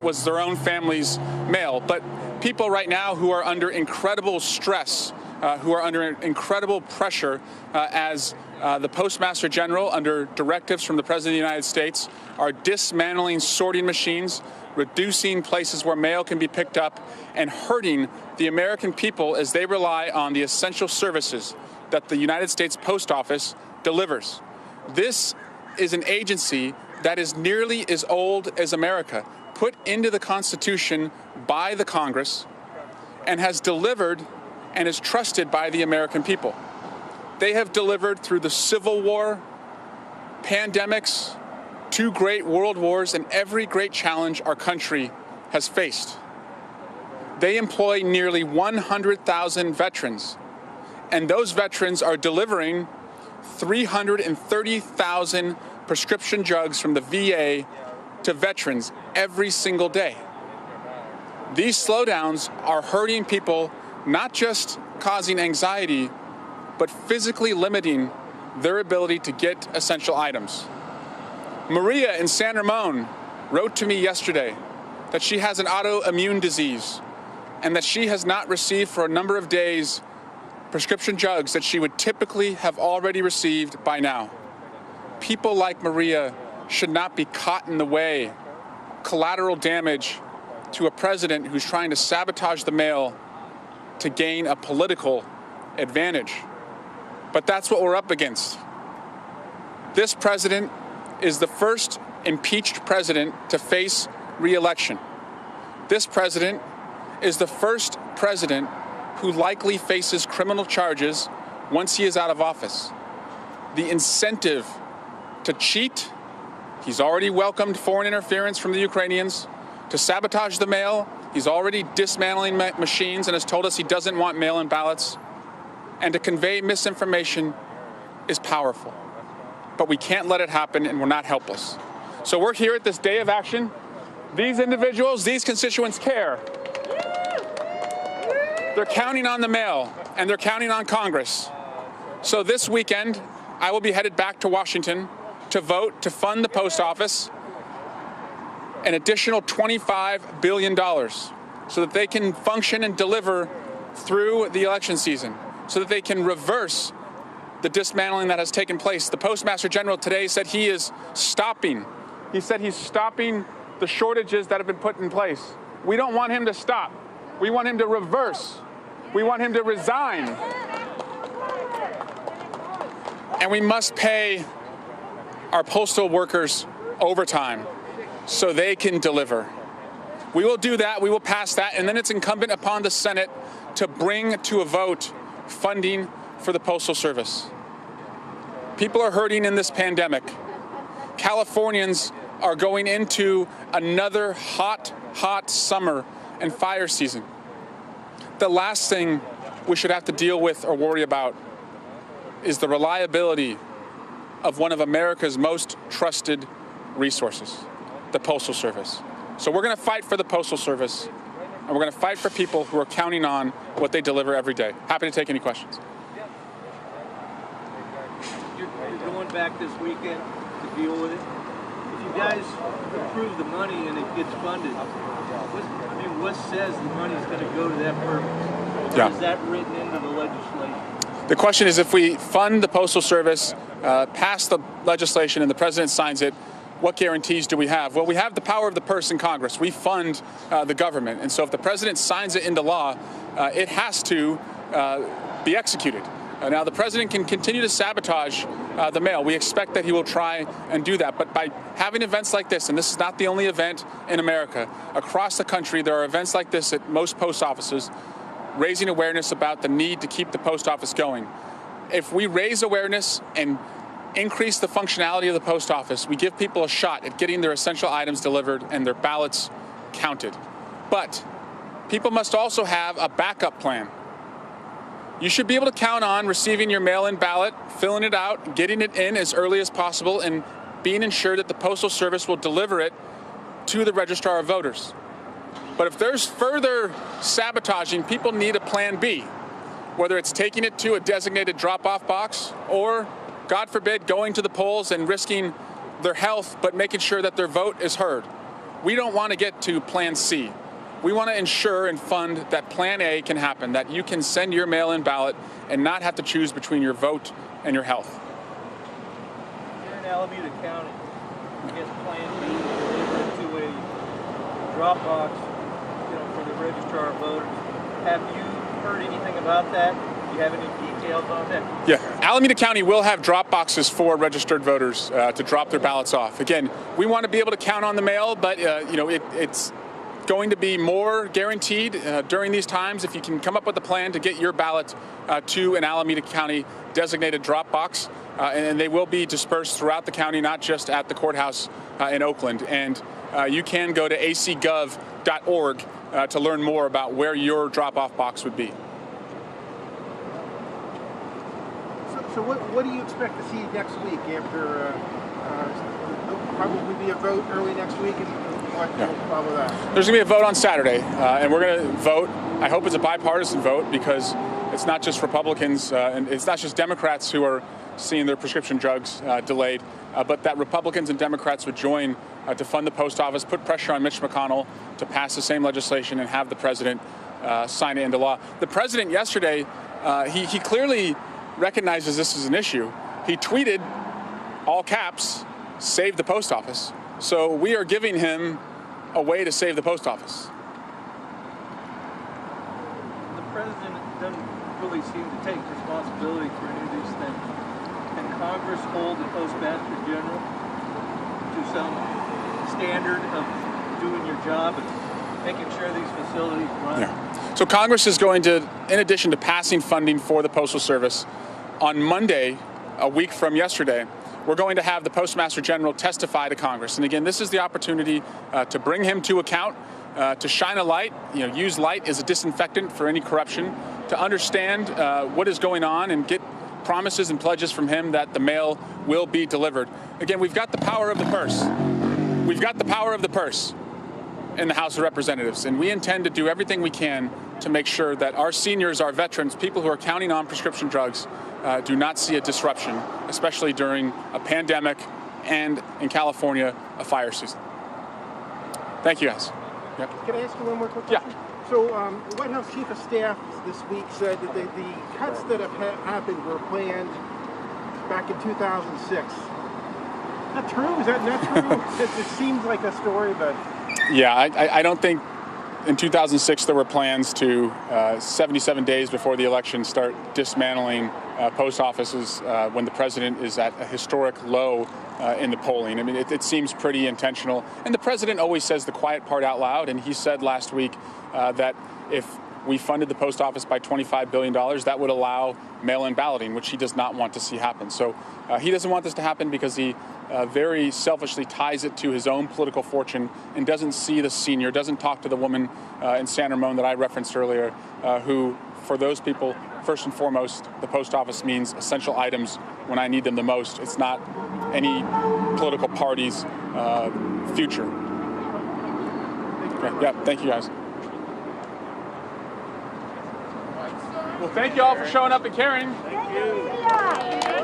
was their own family's mail. But people right now who are under incredible stress, who are under incredible pressure as the Postmaster General, under directives from the President of the United States, are dismantling sorting machines, reducing places where mail can be picked up, and hurting the American people as they rely on the essential services that the United States Post Office delivers. This is an agency that is nearly as old as America, put into the Constitution by the Congress, and has delivered and is trusted by the American people. They have delivered through the Civil War, pandemics, 2 great world wars, and every great challenge our country has faced. They employ nearly 100,000 veterans, and those veterans are delivering 330,000 prescription drugs from the VA to veterans every single day. These slowdowns are hurting people, not just causing anxiety, but physically limiting their ability to get essential items. Maria in San Ramon wrote to me yesterday that she has an autoimmune disease and that she has not received for a number of days prescription drugs that she would typically have already received by now. People like Maria should not be caught in the way, collateral damage to a president who's trying to sabotage the mail to gain a political advantage. But that's what we're up against. This president is the first impeached president to face re-election. This president is the first president who likely faces criminal charges once he is out of office. The incentive to cheat, he's already welcomed foreign interference from the Ukrainians. To sabotage the mail, he's already dismantling machines and has told us he doesn't want mail-in ballots. And to convey misinformation is powerful. But we can't let it happen, and we're not helpless. So we're here at this day of action. These individuals, these constituents care. They're counting on the mail, and they're counting on Congress. So this weekend, I will be headed back to Washington to vote to fund the post office an additional $25 billion so that they can function and deliver through the election season, so that they can reverse the dismantling that has taken place. The Postmaster General today said he is stopping. He said he's stopping the shortages that have been put in place. We don't want him to stop. We want him to reverse. We want him to resign. And we must pay our postal workers overtime so they can deliver. We will do that. We will pass that. And then it's incumbent upon the Senate to bring to a vote funding for the Postal Service. People are hurting in this pandemic. Californians are going into another hot summer and fire season. The last thing we should have to deal with or worry about is the reliability of one of America's most trusted resources, the Postal Service. So we're going to fight for the Postal Service, and we're going to fight for people who are counting on what they deliver every day. Happy to take any questions. You're going back this weekend to deal with it. If you guys approve the money and it gets funded, what says the money's going to go to that purpose? Yeah. Is that written into the legislation? The question is, if we fund the Postal Service, pass the legislation, and the president signs it, what guarantees do we have? Well, we have the power of the purse in Congress. We fund the government. And so if the president signs it into law, it has to be executed. Now, the president can continue to sabotage the mail. We expect that he will try and do that. But by having events like this, and this is not the only event in America, across the country, there are events like this at most post offices, raising awareness about the need to keep the post office going. If we raise awareness and increase the functionality of the post office, we give people a shot at getting their essential items delivered and their ballots counted. But people must also have a backup plan. You should be able to count on receiving your mail-in ballot, filling it out, getting it in as early as possible, and being ensured that the Postal Service will deliver it to the Registrar of Voters. But if there's further sabotaging, people need a plan B, whether it's taking it to a designated drop-off box or, God forbid, going to the polls and risking their health but making sure that their vote is heard. we don't want to get to Plan C. We want to ensure and fund that Plan A can happen, that you can send your mail-in ballot and not have to choose between your vote and your health. Here in Alameda County, I guess Plan B is to a drop box, for the registrar of voters. Have you heard anything about that? Do you have any details on that? Yeah, Alameda County will have drop boxes for registered voters to drop their ballots off. Again, we want to be able to count on the mail, but it's going to be more guaranteed during these times if you can come up with a plan to get your ballot to an Alameda County designated drop box, and they will be dispersed throughout the county, not just at the courthouse in Oakland. And you can go to acgov.org to learn more about where your drop-off box would be. So what do you expect to see next week after probably be a vote early next week, and what will follow that? There's going to be a vote on Saturday, and we're going to vote. I hope it's a bipartisan vote, because it's not just Republicans and it's not just Democrats who are seeing their prescription drugs delayed, but that Republicans and Democrats would join to fund the post office, put pressure on Mitch McConnell to pass the same legislation and have the president sign it into law. The president yesterday, he clearly recognizes this is an issue. He tweeted, all caps, "Save the post office." So we are giving him a way to save the post office. The president doesn't really seem to take responsibility for any of these things. Can Congress hold the Postmaster General to some standard of doing your job and making sure these facilities run? Yeah. So Congress is going to, in addition to passing funding for the Postal Service, on Monday, a week from yesterday, we're going to have the Postmaster General testify to Congress. And again, this is the opportunity to bring him to account, to shine a light, use light as a disinfectant for any corruption, to understand what is going on and get promises and pledges from him that the mail will be delivered. Again, we've got the power of the purse. We've got the power of the purse in the House of Representatives, and we intend to do everything we can to make sure that our seniors, our veterans, people who are counting on prescription drugs do not see a disruption, especially during a pandemic and, in California, a fire season. Thank you, guys. Yep. Can I ask you one more quick question? Yeah. So the White House Chief of Staff this week said that the cuts that have happened were planned back in 2006. Is that true? Is that not true? It seems like a story, but... Yeah, I don't think in 2006 there were plans to, 77 days before the election, start dismantling post offices when the president is at a historic low in the polling. I mean, it seems pretty intentional. And the president always says the quiet part out loud, and he said last week that if we funded the post office by $25 billion, that would allow mail-in balloting, which he does not want to see happen. So he doesn't want this to happen because he very selfishly ties it to his own political fortune and doesn't see the senior, doesn't talk to the woman in San Ramon that I referenced earlier, who, for those people, first and foremost, the post office means essential items when I need them the most. It's not any political party's future. Yeah, thank you, guys. Well, thank you all for showing up and caring. Thank you.